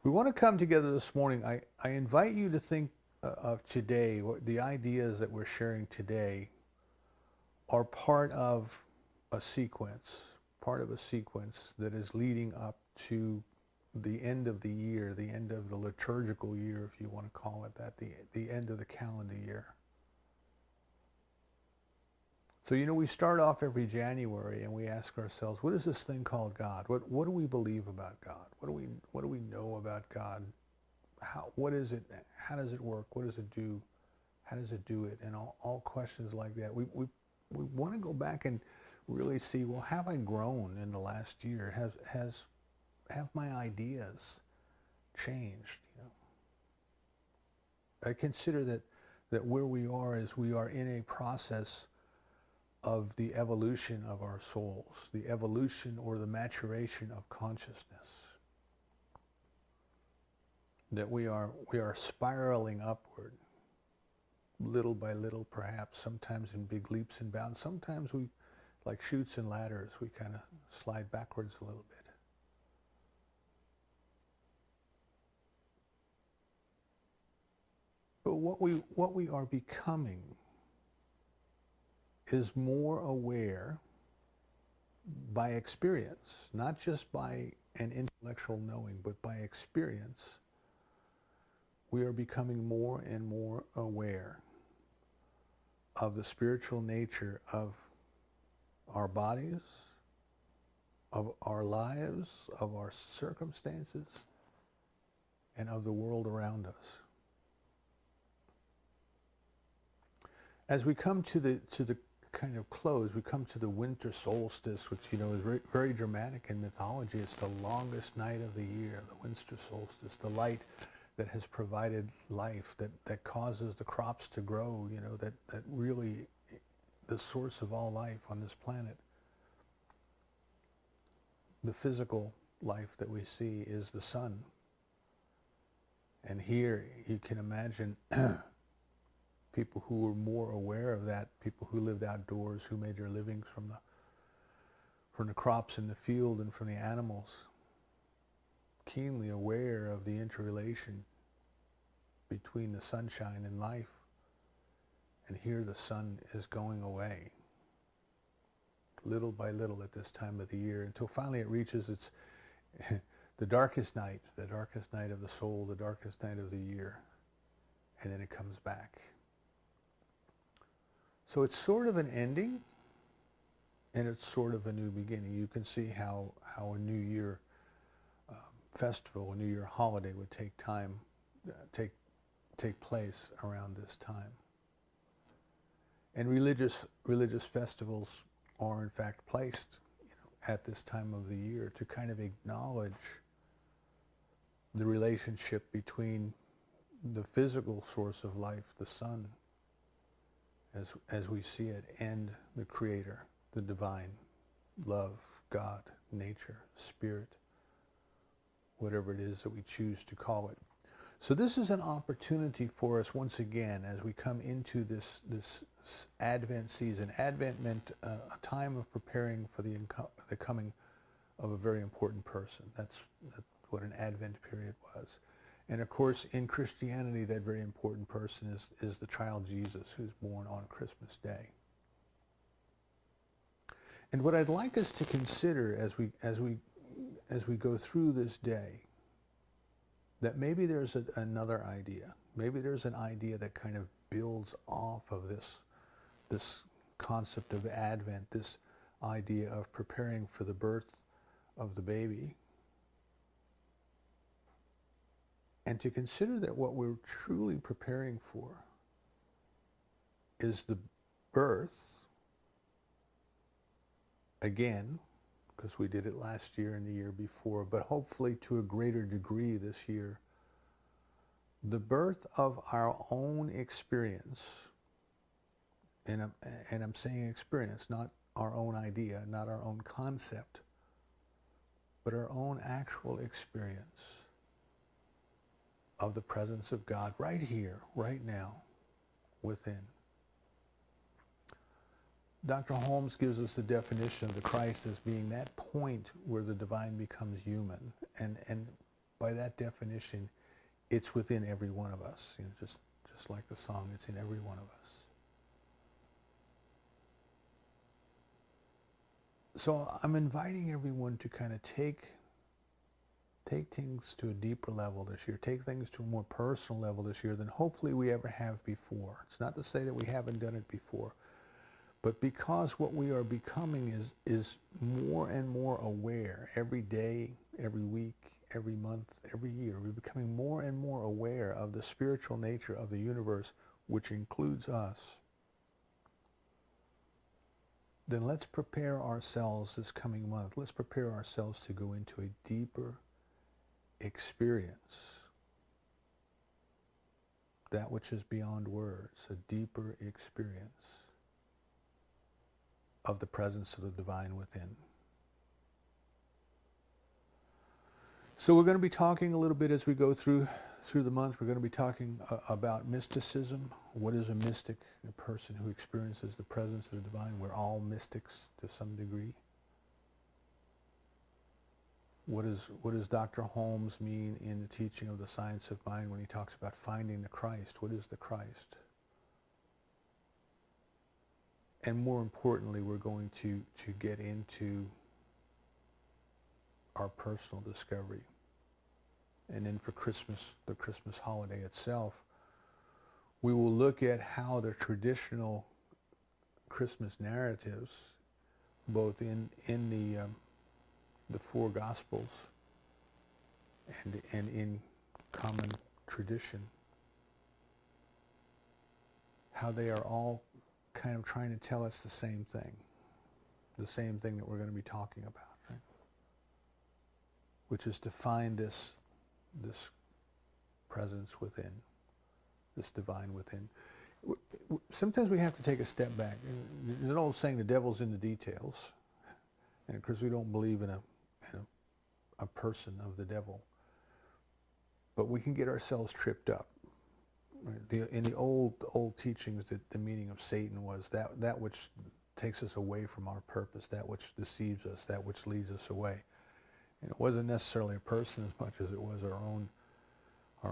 We want to come together this morning. I invite you to think of today, the ideas that we're sharing today are part of a sequence that is leading up to the end of the year, the end of the liturgical year, if you want to call it that, the end of the calendar year. So, we start off every January and we ask ourselves, what is this thing called God? What do we believe about God? What do we know about God? What is it? How does it work? What does it do? How does it do it? And all questions like that. We want to go back and really see, well, have I grown in the last year? Have my ideas changed? I consider that where we are is we are in a process of the evolution of our souls, the evolution or the maturation of consciousness. That we are spiraling upward, little by little perhaps, sometimes in big leaps and bounds. Sometimes we, like chutes and ladders, we kind of slide backwards a little bit. But what we are becoming is more aware by experience, not just by an intellectual knowing, but by experience. We are becoming more and more aware of the spiritual nature of our bodies, of our lives, of our circumstances, and of the world around us. As we come to the kind of close, we come to the winter solstice, which is very, very dramatic in mythology. It's the longest night of the year, the winter solstice, the light that has provided life, that causes the crops to grow, that really the source of all life on this planet. The physical life that we see is the sun. And here you can imagine people who were more aware of that, people who lived outdoors, who made their livings from the crops in the field and from the animals, keenly aware of the interrelation between the sunshine and life. And here the sun is going away, little by little at this time of the year, until finally it reaches its the darkest night of the soul, the darkest night of the year, and then it comes back. So it's sort of an ending, and it's sort of a new beginning. You can see how a New Year festival, a New Year holiday would take place around this time. And religious festivals are in fact placed, at this time of the year to kind of acknowledge the relationship between the physical source of life, the sun, as we see it, and the Creator, the divine, love, God, nature, spirit, whatever it is that we choose to call it. So this is an opportunity for us once again as we come into this Advent season. Advent meant a time of preparing for the coming of a very important person. That's what an Advent period was. And of course, in Christianity, that very important person is the child Jesus, who's born on Christmas Day. And what I'd like us to consider as we go through this day, that maybe there's another idea. Maybe there's an idea that kind of builds off of this concept of Advent, this idea of preparing for the birth of the baby. And to consider that what we're truly preparing for is the birth, again, because we did it last year and the year before, but hopefully to a greater degree this year, the birth of our own experience, and I'm saying experience, not our own idea, not our own concept, but our own actual experience of the presence of God right here, right now, within. Dr. Holmes gives us the definition of the Christ as being that point where the divine becomes human. And by that definition, it's within every one of us. You know, just like the song, it's in every one of us. So I'm inviting everyone to kind of take things to a deeper level this year, take things to a more personal level this year than hopefully we ever have before. It's not to say that we haven't done it before, but because what we are becoming is more and more aware every day, every week, every month, every year. We're becoming more and more aware of the spiritual nature of the universe, which includes us. Then let's prepare ourselves this coming month. Let's prepare ourselves to go into a deeper experience. That which is beyond words, a deeper experience of the presence of the divine within. So we're going to be talking a little bit as we go through the month. We're going to be talking about mysticism. What is a mystic? A person who experiences the presence of the divine. We're all mystics to some degree. What does Dr. Holmes mean in the teaching of the science of mind when he talks about finding the Christ? What is the Christ? And more importantly, we're going to get into our personal discovery. And then for Christmas, the Christmas holiday itself, we will look at how the traditional Christmas narratives, both in the four Gospels and in common tradition, how they are all kind of trying to tell us the same thing that we're going to be talking about, right? Which is to find this presence within, this divine within. Sometimes we have to take a step back. There's an old saying, the devil's in the details. And of course we don't believe in a person of the devil. But we can get ourselves tripped up. Right? In the old teachings, the meaning of Satan was that which takes us away from our purpose, that which deceives us, that which leads us away. And it wasn't necessarily a person as much as it was our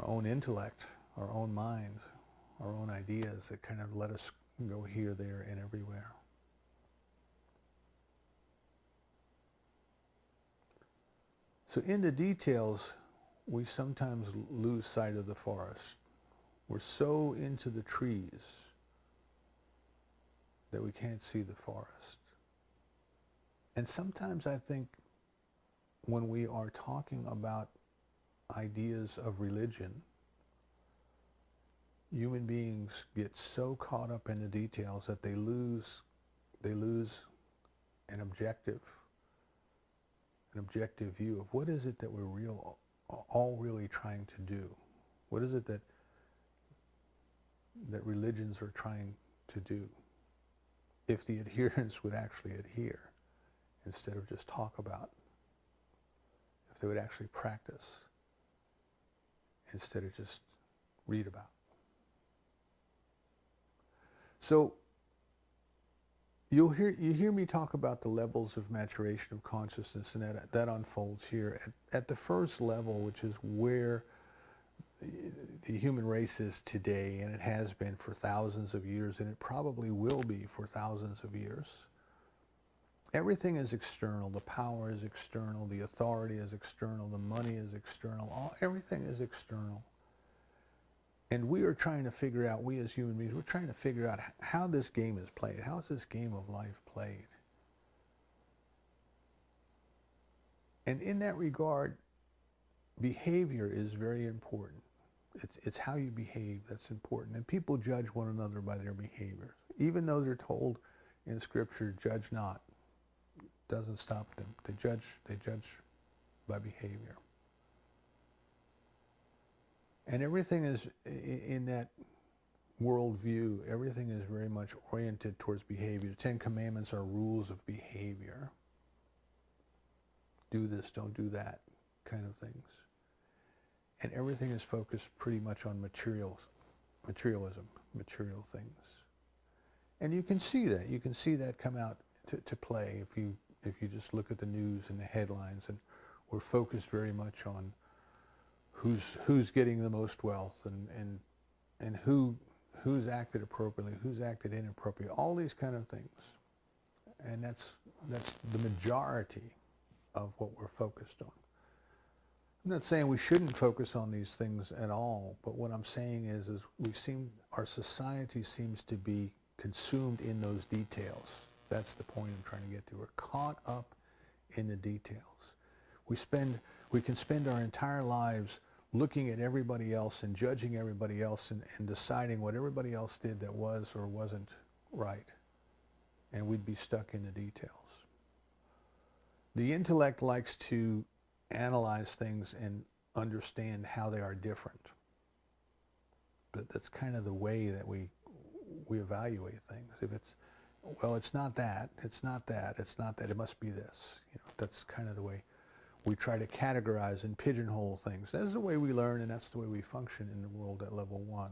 own intellect, our own mind, our own ideas that kind of let us go here, there, and everywhere. So in the details, we sometimes lose sight of the forest. We're so into the trees that we can't see the forest. And sometimes I think when we are talking about ideas of religion, human beings get so caught up in the details that they lose an objective view of what is it that we're all really trying to do. What is it that religions are trying to do? If the adherents would actually adhere instead of just talk about. If they would actually practice instead of just read about. So you hear me talk about the levels of maturation of consciousness, and that unfolds here at the first level, which is where the human race is today, and it has been for thousands of years, and it probably will be for thousands of years. Everything is external. The power is external. The authority is external. The money is external. Everything is external. And we are trying to figure out, we as human beings, we're trying to figure out how this game is played. How is this game of life played? And in that regard, behavior is very important. It's how you behave that's important. And people judge one another by their behavior. Even though they're told in Scripture, judge not, doesn't stop them. They judge by behavior. And everything is, in that worldview, everything is very much oriented towards behavior. The Ten Commandments are rules of behavior. Do this, don't do that, kind of things. And everything is focused pretty much on materialism, material things. And you can see that. You can see that come out to play if you just look at the news and the headlines. And we're focused very much on who's getting the most wealth, and who's acted appropriately, who's acted inappropriately, all these kind of things. And that's the majority of what we're focused on. I'm not saying we shouldn't focus on these things at all, but what I'm saying is our society seems to be consumed in those details. That's the point I'm trying to get to. We're caught up in the details. We can spend our entire lives looking at everybody else and judging everybody else and deciding what everybody else did that was or wasn't right. And we'd be stuck in the details. The intellect likes to analyze things and understand how they are different. But that's kind of the way that we evaluate things. If it's, well, it's not that, it's not that, it's not that, it must be this. You know, that's kind of the way we try to categorize and pigeonhole things. That's the way we learn, and that's the way we function in the world at level 1.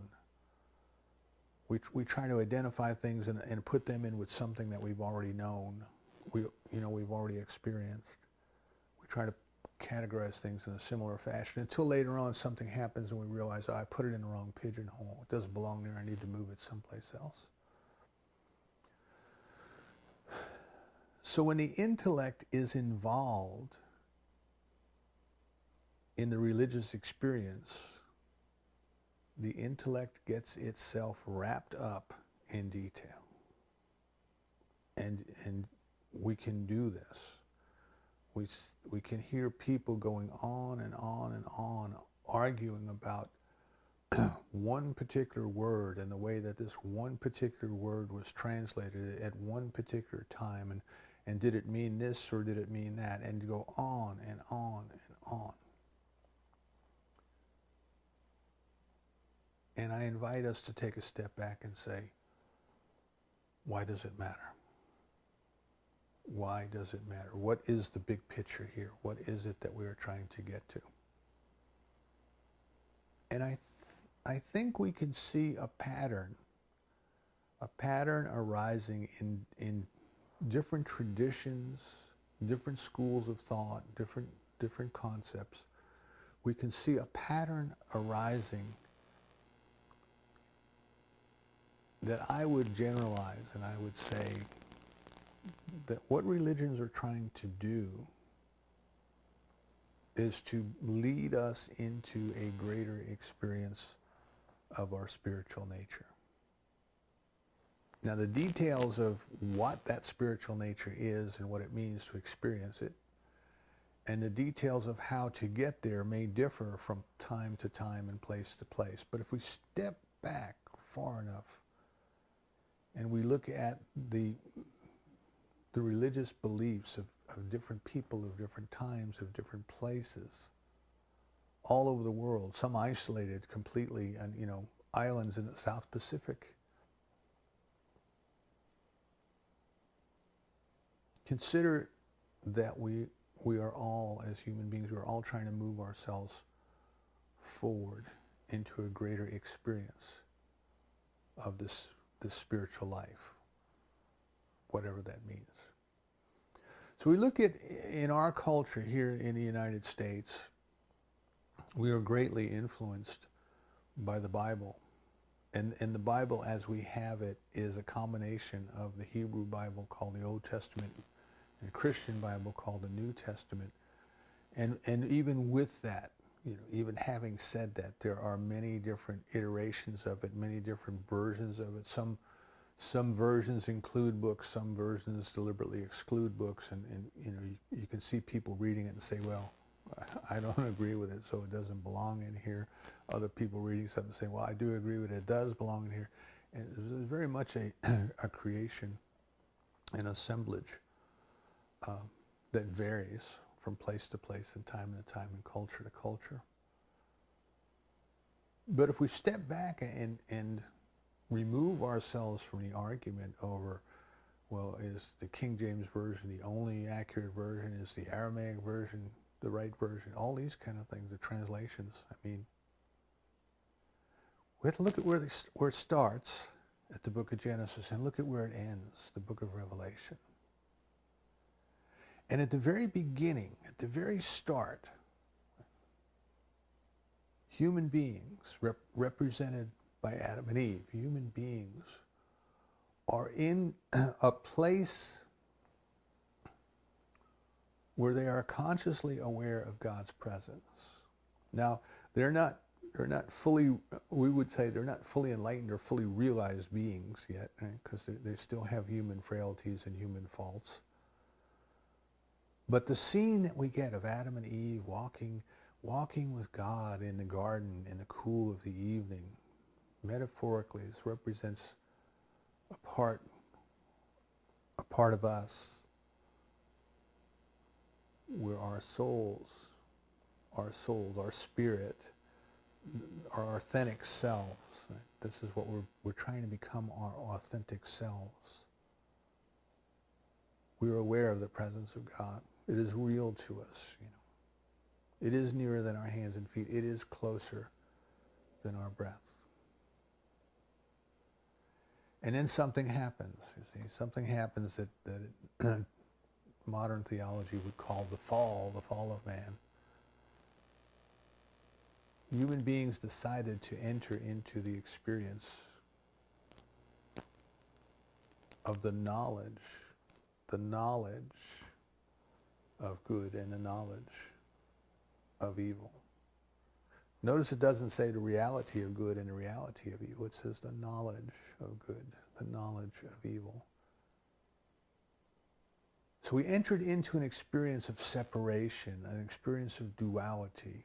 We try to identify things and put them in with something that we've already known, we've already experienced. We try to categorize things in a similar fashion until later on something happens and we realize, oh, I put it in the wrong pigeonhole. It doesn't belong there. I need to move it someplace else. So when the intellect is involved in the religious experience, the intellect gets itself wrapped up in detail. And we can do this. We can hear people going on and on and on, arguing about one particular word and the way that this one particular word was translated at one particular time, and did it mean this or did it mean that, and go on and on and on. And I invite us to take a step back and say, why does it matter? Why does it matter? What is the big picture here? What is it that we are trying to get to? And I think we can see a pattern arising in different traditions, different schools of thought, different concepts. We can see a pattern arising that I would generalize, and I would say that what religions are trying to do is to lead us into a greater experience of our spiritual nature. Now, the details of what that spiritual nature is and what it means to experience it, and the details of how to get there may differ from time to time and place to place. But if we step back far enough and we look at the religious beliefs of different people, of different times, of different places, all over the world, some isolated completely, and islands in the South Pacific. Consider that we are all, as human beings, we are all trying to move ourselves forward into a greater experience of this spiritual life, whatever that means. So we look at, in our culture here in the United States, we are greatly influenced by the Bible. And the Bible as we have it is a combination of the Hebrew Bible called the Old Testament and the Christian Bible called the New Testament. And even with that, even having said that, there are many different iterations of it, many different versions of it. Some versions include books, some versions deliberately exclude books, and you can see people reading it and say, well, I don't agree with it, so it doesn't belong in here. Other people reading something saying, well, I do agree with it, it does belong in here. And it's very much a creation, an assemblage that varies from place to place and time to time and culture to culture. But if we step back and remove ourselves from the argument over, well, is the King James Version the only accurate version? Is the Aramaic version the right version? All these kind of things, the translations. I mean, we have to look at where it starts at the book of Genesis and look at where it ends, the book of Revelation. And at the very beginning, at the very start, human beings, represented by Adam and Eve, human beings are in a place where they are consciously aware of God's presence. Now, they're not fully, we would say they're not fully enlightened or fully realized beings yet, because right? They still have human frailties and human faults. But the scene that we get of Adam and Eve walking with God in the garden in the cool of the evening, metaphorically, this represents a part of us where our souls, our spirit, our authentic selves. Right? This is what we're trying to become, our authentic selves. We're aware of the presence of God. It is real to us, you know. It is nearer than our hands and feet. It is closer than our breath. And then something happens, you see. Something happens that modern theology would call the fall of man. Human beings decided to enter into the experience of the knowledge of good and the knowledge of evil. Notice it doesn't say the reality of good and the reality of evil. It says the knowledge of good, the knowledge of evil. So we entered into an experience of separation, an experience of duality.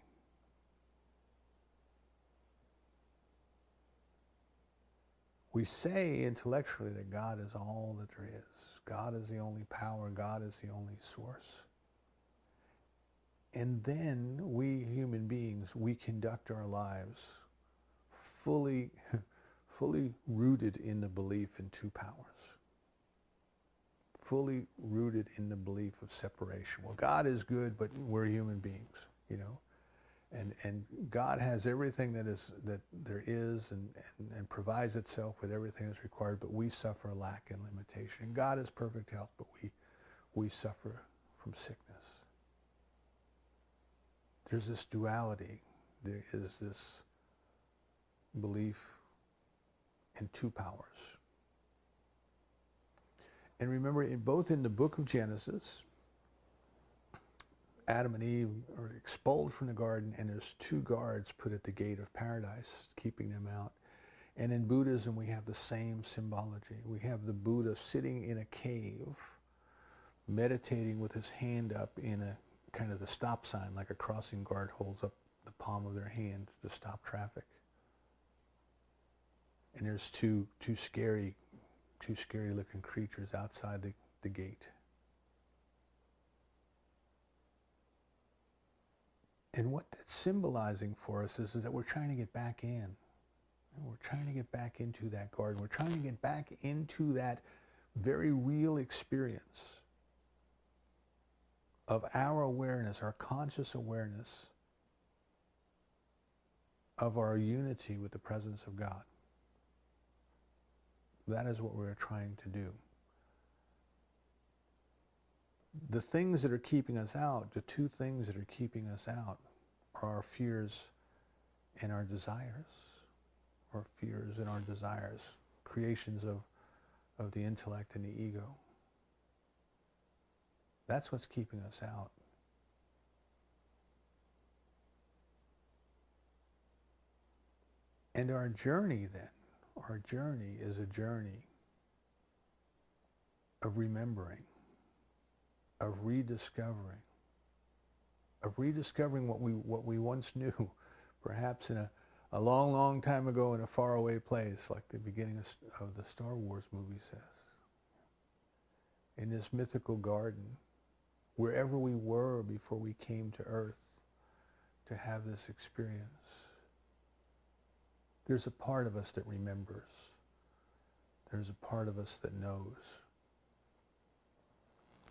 We say intellectually that God is all that there is. God is the only power. God is the only source. And then we human beings, we conduct our lives fully rooted in the belief in two powers. Fully rooted in the belief of separation. Well, God is good, but we're human beings, you know. And God has everything that there is and provides itself with everything that's required, but we suffer lack and limitation. And God is perfect health, but we suffer from sickness. There's this duality. There is this belief in two powers. And remember, both in the book of Genesis, Adam and Eve are expelled from the garden, and there's two guards put at the gate of paradise, keeping them out. And in Buddhism, we have the same symbology. We have the Buddha sitting in a cave, meditating with his hand up in a kind of the stop sign, like a crossing guard holds up the palm of their hand to stop traffic. And there's two scary looking creatures outside the gate. And what that's symbolizing for us is that we're trying to get back in. And we're trying to get back into that garden. We're trying to get back into that very real experience of our awareness, our conscious awareness of our unity with the presence of God. That is what we're trying to do. The things that are keeping us out, the two things that are keeping us out, are our fears and our desires. Our fears and our desires, creations of the intellect and the ego. That's what's keeping us out. And our journey then, our journey is a journey of remembering, of rediscovering what we once knew, perhaps in a long, long time ago in a faraway place, like the beginning of the Star Wars movie says. In this mythical garden, wherever we were before we came to Earth to have this experience, there's a part of us that remembers. There's a part of us that knows.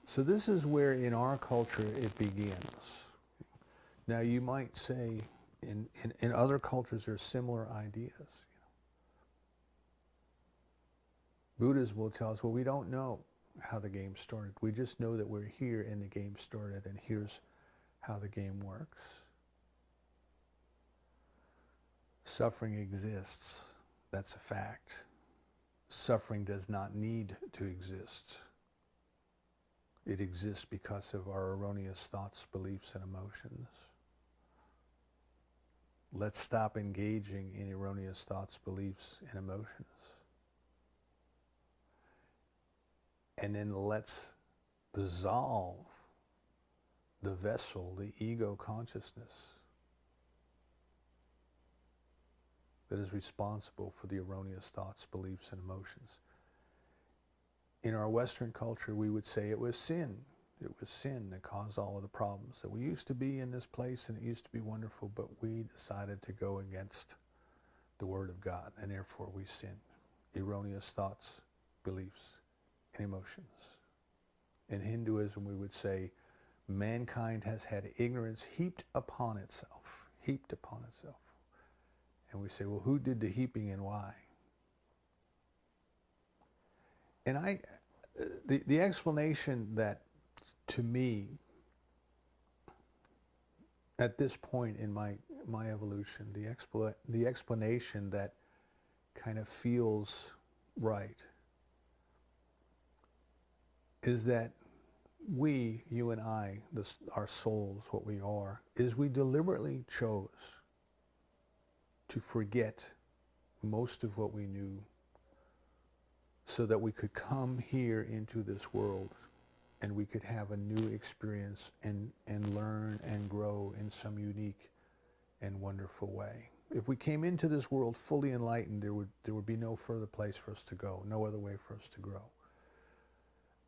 So this is where in our culture it begins. Now you might say in other cultures there's similar ideas. Buddhism will tell us, well, we don't know how the game started. We just know that we're here and the game started, and here's how the game works. Suffering exists. That's a fact. Suffering does not need to exist. It exists because of our erroneous thoughts, beliefs, and emotions. Let's stop engaging in erroneous thoughts, beliefs, and emotions. And then let's dissolve the vessel, the ego consciousness that is responsible for the erroneous thoughts, beliefs, and emotions. In our Western culture, we would say it was sin. It was sin that caused all of the problems. That we used to be in this place and it used to be wonderful, but we decided to go against the Word of God, and therefore we sinned. Erroneous thoughts, beliefs, and emotions. In Hinduism, we would say mankind has had ignorance heaped upon itself. Heaped upon itself. And we say, well, who did the heaping and why? And the explanation that, to me, at this point in my evolution, the explanation that kind of feels right is that we, you and I, our souls, what we are, is we deliberately chose to forget most of what we knew so that we could come here into this world and we could have a new experience and learn and grow in some unique and wonderful way. If we came into this world fully enlightened, there would be no further place for us to go, no other way for us to grow.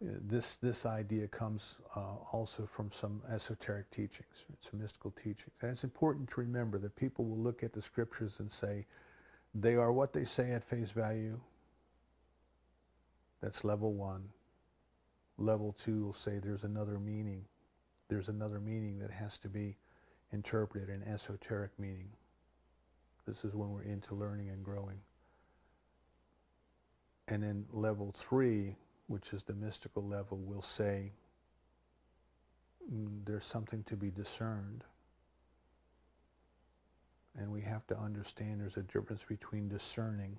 This idea comes also from some esoteric teachings, some mystical teachings. And it's important to remember that people will look at the scriptures and say, they are what they say at face value. That's level one. Level two will say there's another meaning. There's another meaning that has to be interpreted, an esoteric meaning. This is when we're into learning and growing. And then level three, which is the mystical level, will say there's something to be discerned. And we have to understand there's a difference between discerning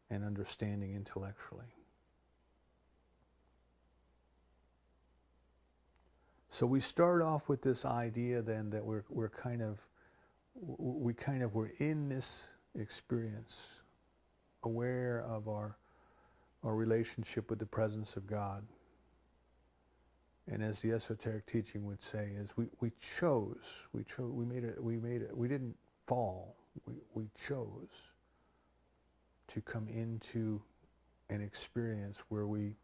and understanding intellectually. So we start off with this idea then that we're in this experience, aware of our relationship with the presence of God. And as the esoteric teaching would say, is we didn't fall. We chose to come into an experience where we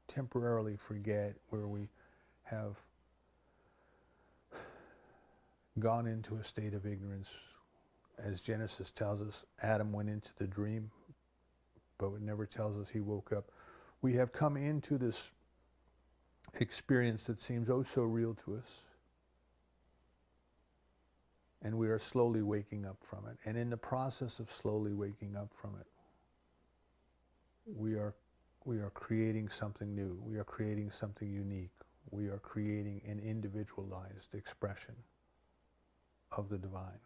temporarily forget, where we have gone into a state of ignorance. As Genesis tells us, Adam went into the dream, but it never tells us he woke up. We have come into this experience that seems oh so real to us, and we are slowly waking up from it. And in the process of slowly waking up from it, we are creating something new. We are creating something unique. We are creating an individualized expression of the divine.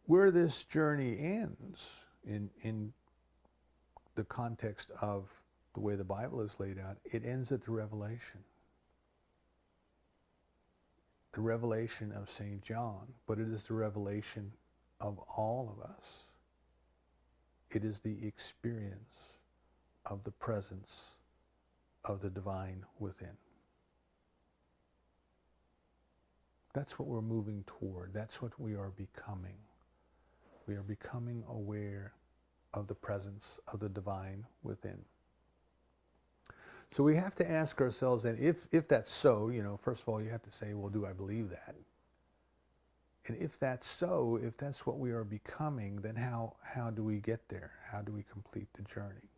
Where this journey ends in the context of the way the Bible is laid out, it ends at the revelation. The revelation of St. John, but it is the revelation of all of us. It is the experience of the presence of the divine within. That's what we're moving toward. That's what we are becoming. We are becoming aware of the presence of the divine within. So we have to ask ourselves, and if that's so, first of all, you have to say, well, do I believe that? And if that's so, if that's what we are becoming, then how do we get there? How do we complete the journey?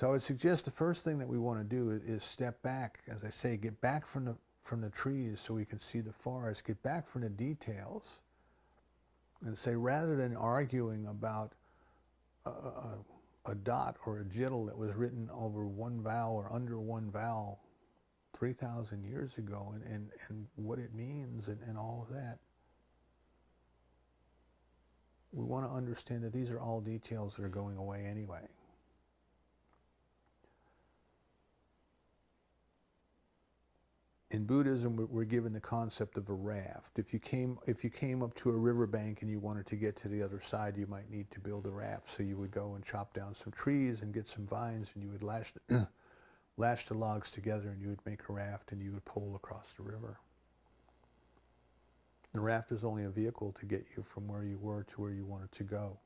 So I would suggest the first thing that we want to do is step back, as I say, get back from the trees so we can see the forest, get back from the details, and say, rather than arguing about a dot or a jittle that was written over one vowel or under one vowel 3,000 years ago and what it means and all of that. We want to understand that these are all details that are going away anyway. In Buddhism, we're given the concept of a raft. If you came up to a riverbank and you wanted to get to the other side, you might need to build a raft. So you would go and chop down some trees and get some vines, and you would lash the logs together, and you would make a raft, and you would pole across the river. The raft is only a vehicle to get you from where you were to where you wanted to go.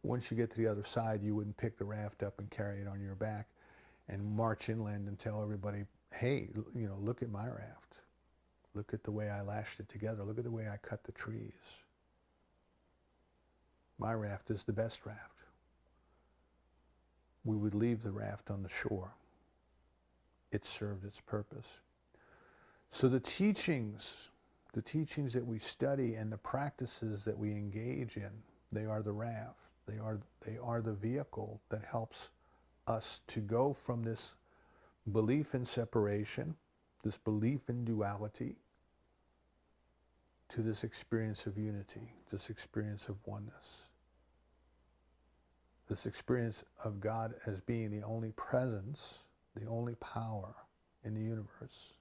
Once you get to the other side, you wouldn't pick the raft up and carry it on your back and march inland and tell everybody, hey, look at my raft. Look at the way I lashed it together. Look at the way I cut the trees. My raft is the best raft. We would leave the raft on the shore. It served its purpose. So the teachings that we study and the practices that we engage in, they are the raft. They are the vehicle that helps us to go from this belief in separation, this belief in duality, to this experience of unity, this experience of oneness, this experience of God as being the only presence, the only power in the universe.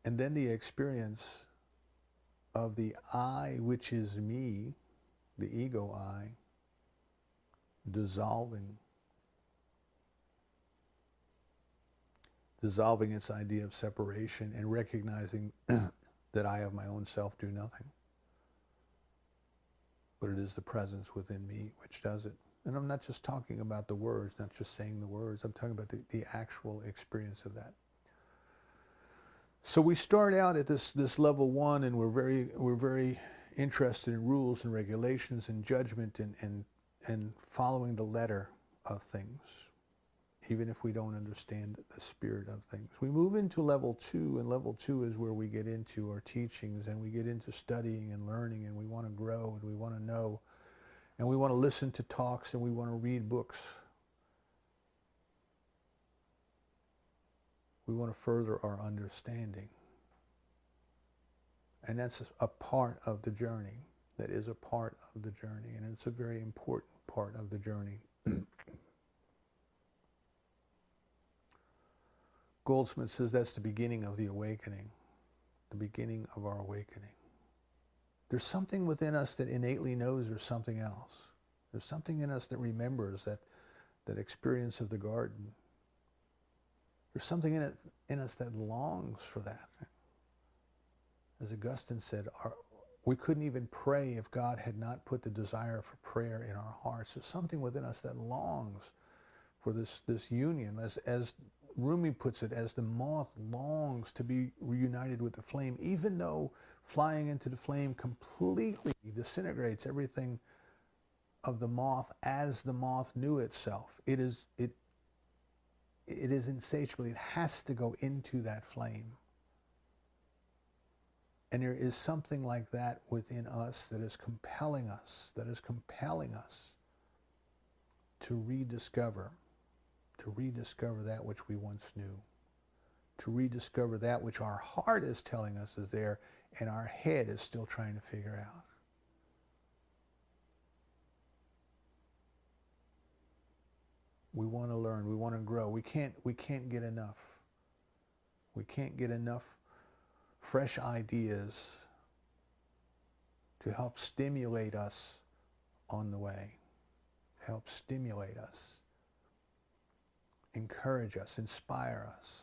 And then the experience of the I, which is me, the ego I, dissolving its idea of separation and recognizing that I of my own self do nothing. But it is the presence within me which does it. And I'm not just talking about the words, not just saying the words, I'm talking about the actual experience of that. So we start out at this level one, and we're very interested in rules and regulations and judgment and following the letter of things, even if we don't understand the spirit of things. We move into level two, and level two is where we get into our teachings, and we get into studying and learning, and we want to grow, and we want to know, and we want to listen to talks, and we want to read books. We want to further our understanding. And that's a part of the journey. That is a part of the journey, and it's a very important part of the journey. Goldsmith says that's the beginning of the awakening, the beginning of our awakening. There's something within us that innately knows there's something else. There's something in us that remembers that experience of the garden. There's something in us that longs for that. As Augustine said, we couldn't even pray if God had not put the desire for prayer in our hearts. There's something within us that longs for this union. As Rumi puts it, as the moth longs to be reunited with the flame, even though flying into the flame completely disintegrates everything of the moth as the moth knew itself. It is insatiable. It has to go into that flame. And there is something like that within us that is compelling us, to rediscover that which we once knew, to rediscover that which our heart is telling us is there and our head is still trying to figure out. We want to learn, we want to grow. We can't get enough. We can't get enough fresh ideas to help stimulate us on the way, help stimulate us, encourage us, inspire us,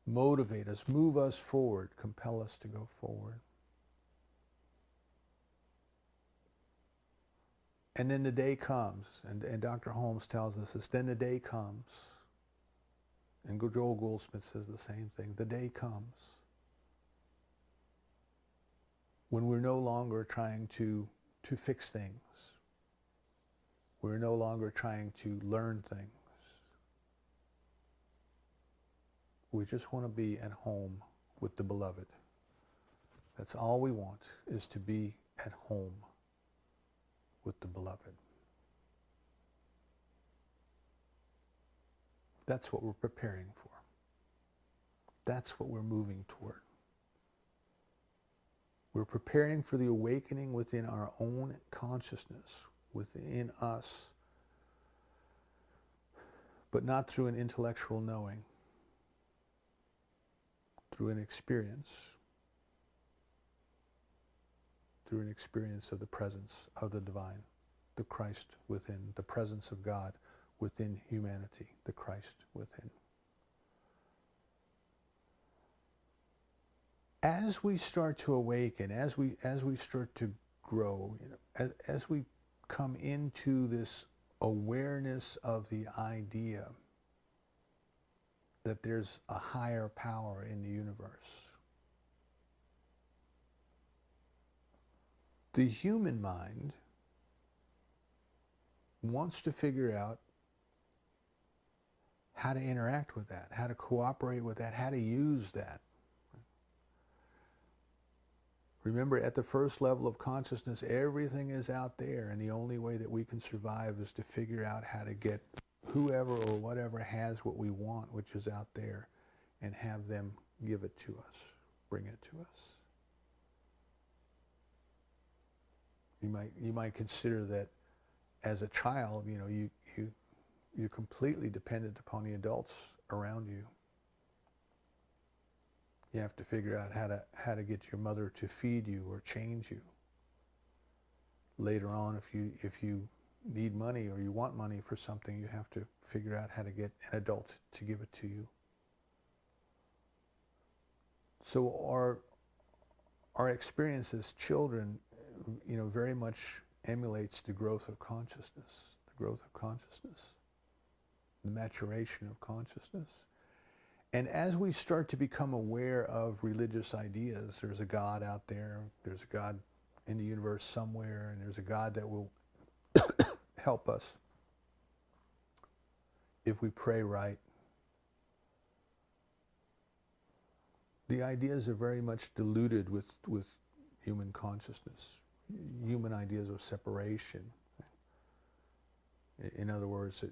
motivate us, move us forward, compel us to go forward. And then the day comes, and Dr. Holmes tells us this, then the day comes, and Joel Goldsmith says the same thing, the day comes when we're no longer trying to fix things. We're no longer trying to learn things. We just want to be at home with the beloved. That's all we want, is to be at home with the beloved. That's what we're preparing for. That's what we're moving toward. We're preparing for the awakening within our own consciousness, within us, but not through an intellectual knowing, through an experience, of the presence of the divine, the Christ within, the presence of God within humanity, the Christ within. As we start to awaken, as we start to grow, as we come into this awareness of the idea that there's a higher power in the universe, the human mind wants to figure out how to interact with that, how to cooperate with that, how to use that. Remember, at the first level of consciousness, everything is out there, and the only way that we can survive is to figure out how to get whoever or whatever has what we want, which is out there, and have them give it to us, bring it to us. You might consider that as a child, you're completely dependent upon the adults around you. You have to figure out how to get your mother to feed you or change you. Later on, if you need money or you want money for something, you have to figure out how to get an adult to give it to you. So our experience as children, very much emulates the growth of consciousness, the maturation of consciousness. And as we start to become aware of religious ideas, there's a God out there, there's a God in the universe somewhere, and there's a God that will help us if we pray right. The ideas are very much diluted with human consciousness, human ideas of separation. In other words,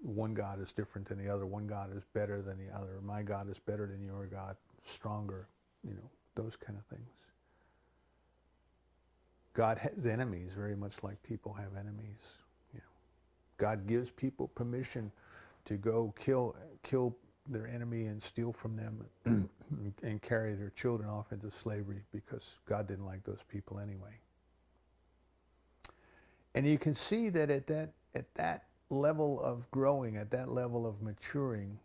one God is different than the other. One God is better than the other. My God is better than your God, stronger, those kind of things. God has enemies, very much like people have enemies. God gives people permission to go kill their enemy and steal from them and carry their children off into slavery because God didn't like those people anyway. And you can see that at that level of growing, at that level of maturing,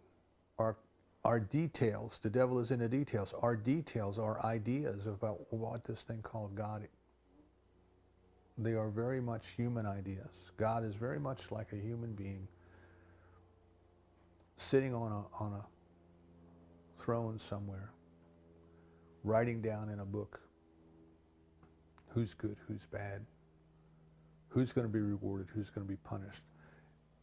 our details, the devil is in the details, our details, our ideas about what this thing called God, they are very much human ideas. God is very much like a human being sitting on a throne somewhere, writing down in a book who's good, who's bad, who's going to be rewarded, who's going to be punished.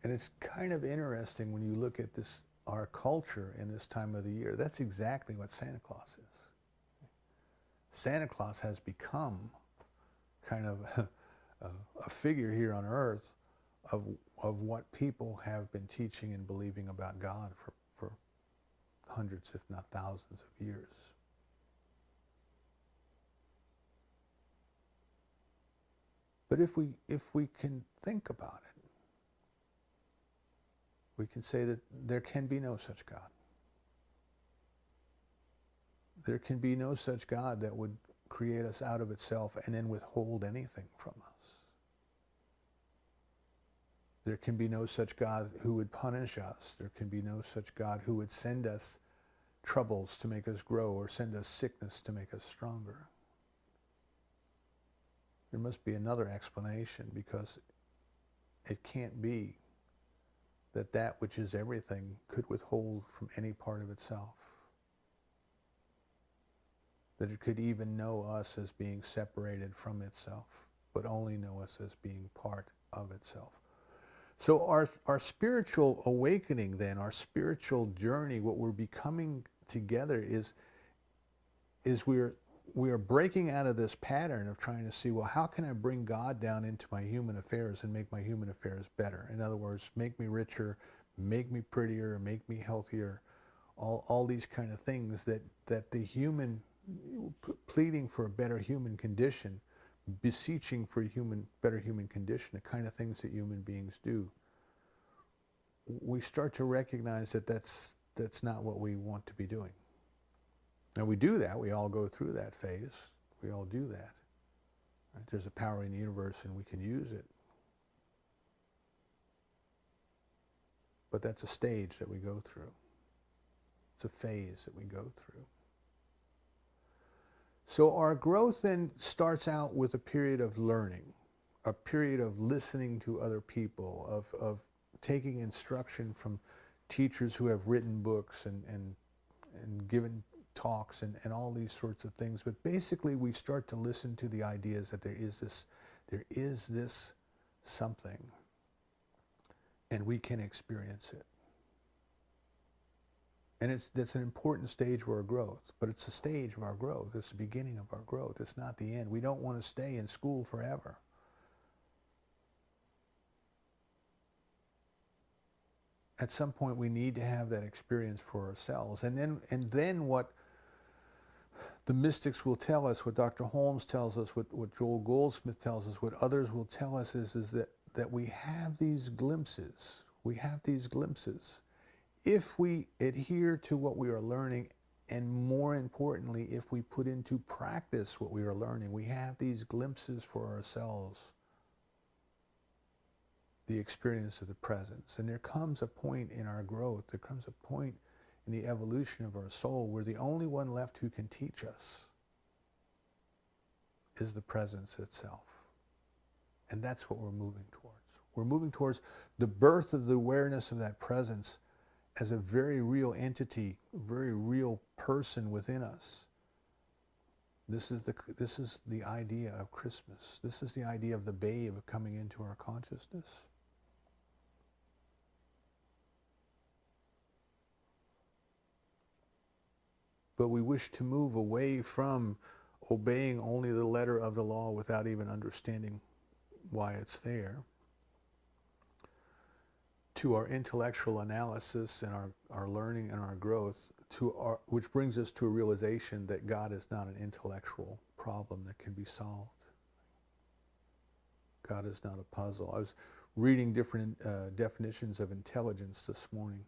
And it's kind of interesting when you look at this, our culture in this time of the year. That's exactly what Santa Claus is. Santa Claus has become kind of a figure here on earth of what people have been teaching and believing about God for hundreds, if not thousands of years. But if we can think about it, we can say that there can be no such God. There can be no such God that would create us out of itself and then withhold anything from us. There can be no such God who would punish us. There can be no such God who would send us troubles to make us grow or send us sickness to make us stronger. There must be another explanation, because it can't be that which is everything could withhold from any part of itself. That it could even know us as being separated from itself, but only know us as being part of itself. So our spiritual awakening then, our spiritual journey, what we're becoming together is we are breaking out of this pattern of trying to see, well, how can I bring God down into my human affairs and make my human affairs better? In other words, make me richer, make me prettier, make me healthier, all these kind of things that the human, pleading for a better human condition, beseeching for a better human condition, the kind of things that human beings do, we start to recognize that that's not what we want to be doing. Now we do that, we all go through that phase, we all do that. Right? There's a power in the universe and we can use it. But that's a stage that we go through. It's a phase that we go through. So our growth then starts out with a period of learning, a period of listening to other people, of taking instruction from teachers who have written books and given talks and all these sorts of things. But basically we start to listen to the ideas that there is this something, and we can experience it. And that's an important stage of our growth, but it's a stage of our growth. It's the beginning of our growth. It's not the end. We don't want to stay in school forever. At some point we need to have that experience for ourselves. And then what the mystics will tell us, what Dr. Holmes tells us, what Joel Goldsmith tells us, what others will tell us is that we have these glimpses. We have these glimpses. If we adhere to what we are learning, and more importantly, if we put into practice what we are learning, we have these glimpses for ourselves, the experience of the presence. And there comes a point in our growth, there comes a point in the evolution of our soul where the only one left who can teach us is the presence itself. And that's what we're moving towards. We're moving towards the birth of the awareness of that presence as a very real entity, a very real person within us. This is the idea of Christmas. This is the idea of the babe coming into our consciousness. But we wish to move away from obeying only the letter of the law without even understanding why it's there, to our intellectual analysis and our learning and our growth, which brings us to a realization that God is not an intellectual problem that can be solved. God is not a puzzle. I was reading different definitions of intelligence this morning,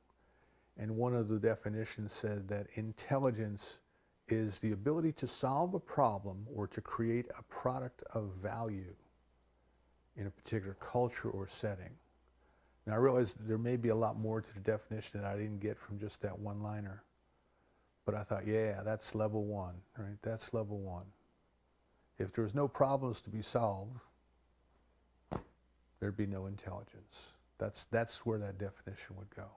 and one of the definitions said that intelligence is the ability to solve a problem or to create a product of value in a particular culture or setting. Now I realize there may be a lot more to the definition that I didn't get from just that one-liner. But I thought, yeah, that's level one, right? That's level one. If there's no problems to be solved, there'd be no intelligence. That's where that definition would go.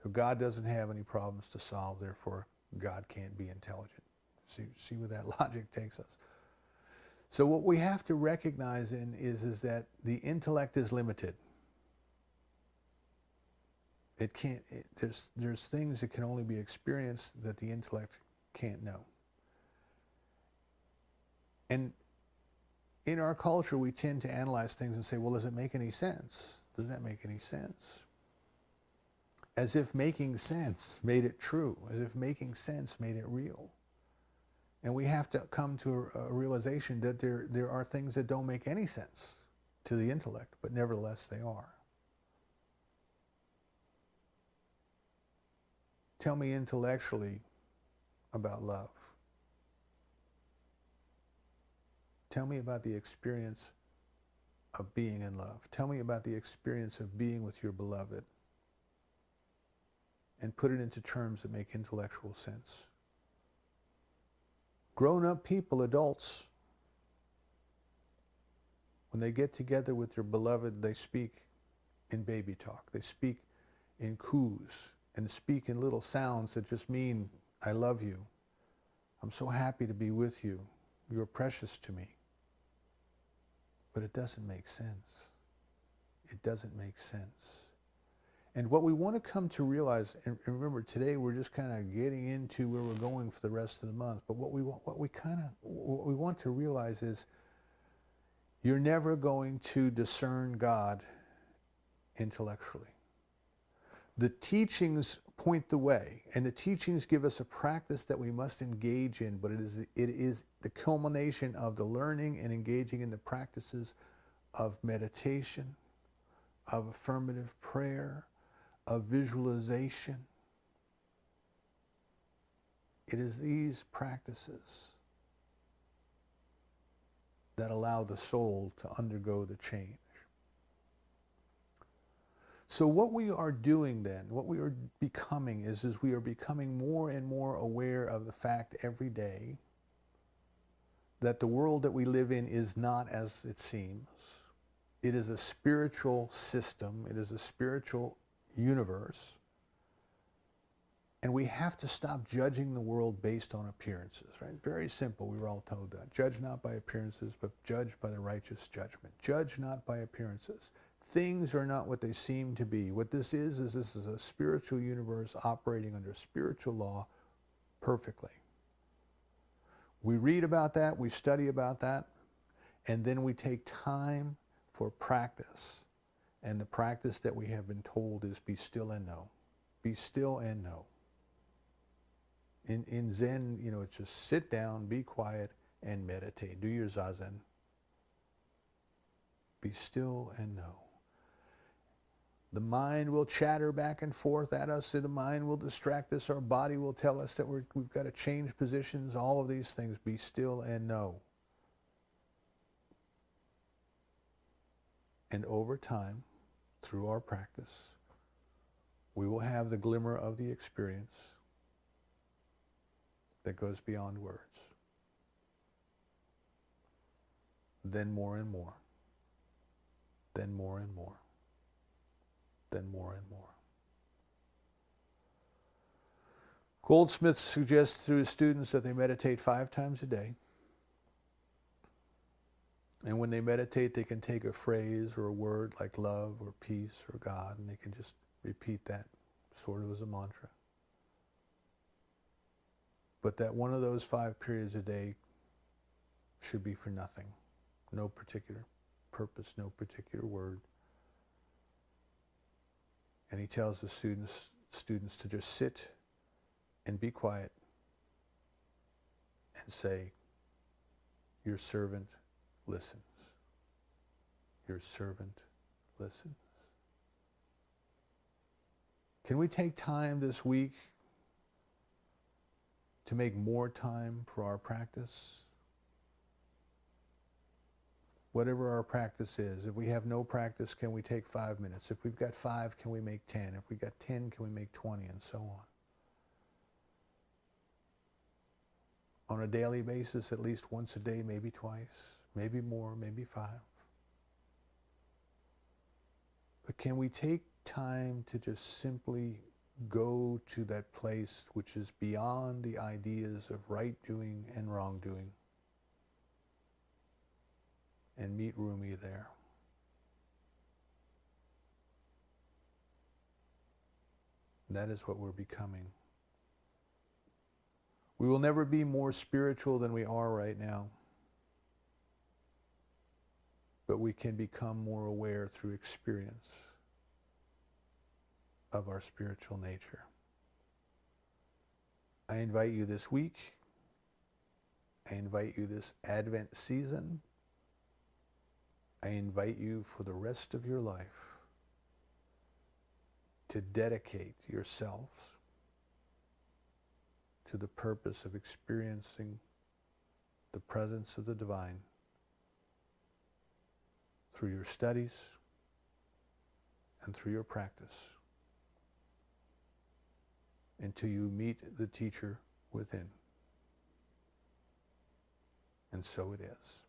So God doesn't have any problems to solve, therefore God can't be intelligent. See where that logic takes us. So what we have to recognize is that the intellect is limited. It can't. There's things that can only be experienced that the intellect can't know. And in our culture, we tend to analyze things and say, well, does it make any sense? Does that make any sense? As if making sense made it true, as if making sense made it real. And we have to come to a realization that there are things that don't make any sense to the intellect, but nevertheless they are. Tell me intellectually about love. Tell me about the experience of being in love. Tell me about the experience of being with your beloved. And put it into terms that make intellectual sense. Grown-up people, adults, when they get together with their beloved, they speak in baby talk. They speak in coos and speak in little sounds that just mean, I love you. I'm so happy to be with you. You're precious to me. But it doesn't make sense. It doesn't make sense. And what we want to come to realize, and remember today we're just kind of getting into where we're going for the rest of the month, but what we want to realize is you're never going to discern God intellectually. The teachings point the way, and the teachings give us a practice that we must engage in, but it is the culmination of the learning and engaging in the practices of meditation, of affirmative prayer, of visualization. It is these practices that allow the soul to undergo the change. So what we are doing then, what we are becoming is we are becoming more and more aware of the fact every day that the world that we live in is not as it seems. It is a spiritual system. It is a spiritual universe. And we have to stop judging the world based on appearances, right? Very simple. We were all told that. Judge not by appearances, but judge by the righteous judgment. Judge not by appearances. Things are not what they seem to be. What this is a spiritual universe operating under spiritual law perfectly. We read about that, we study about that, and then we take time for practice. And the practice that we have been told is be still and know. Be still and know. In Zen, it's just sit down, be quiet, and meditate. Do your zazen. Be still and know. The mind will chatter back and forth at us. The mind will distract us. Our body will tell us that we've got to change positions. All of these things. Be still and know. And over time, through our practice, we will have the glimmer of the experience that goes beyond words. Then more and more. Then more and more. Then more and more. Goldsmith suggests through his students that they meditate 5 times a day. And when they meditate, they can take a phrase or a word like love or peace or God, and they can just repeat that sort of as a mantra. But that one of those 5 periods a day should be for nothing. No particular purpose, no particular word. And he tells the students to just sit and be quiet and say, your servant listens. Your servant listens. Can we take time this week to make more time for our practice? Whatever our practice is. If we have no practice, can we take 5 minutes? If we've got 5, can we make 10? If we've got 10, can we make 20? And so on. On a daily basis, at least once a day, maybe twice, maybe more, maybe 5. But can we take time to just simply go to that place which is beyond the ideas of right doing and wrong doing? And meet Rumi there. That is what we're becoming. We will never be more spiritual than we are right now. But we can become more aware through experience of our spiritual nature. I invite you this week. I invite you this Advent season. I invite you for the rest of your life to dedicate yourselves to the purpose of experiencing the presence of the divine through your studies and through your practice until you meet the teacher within. And so it is.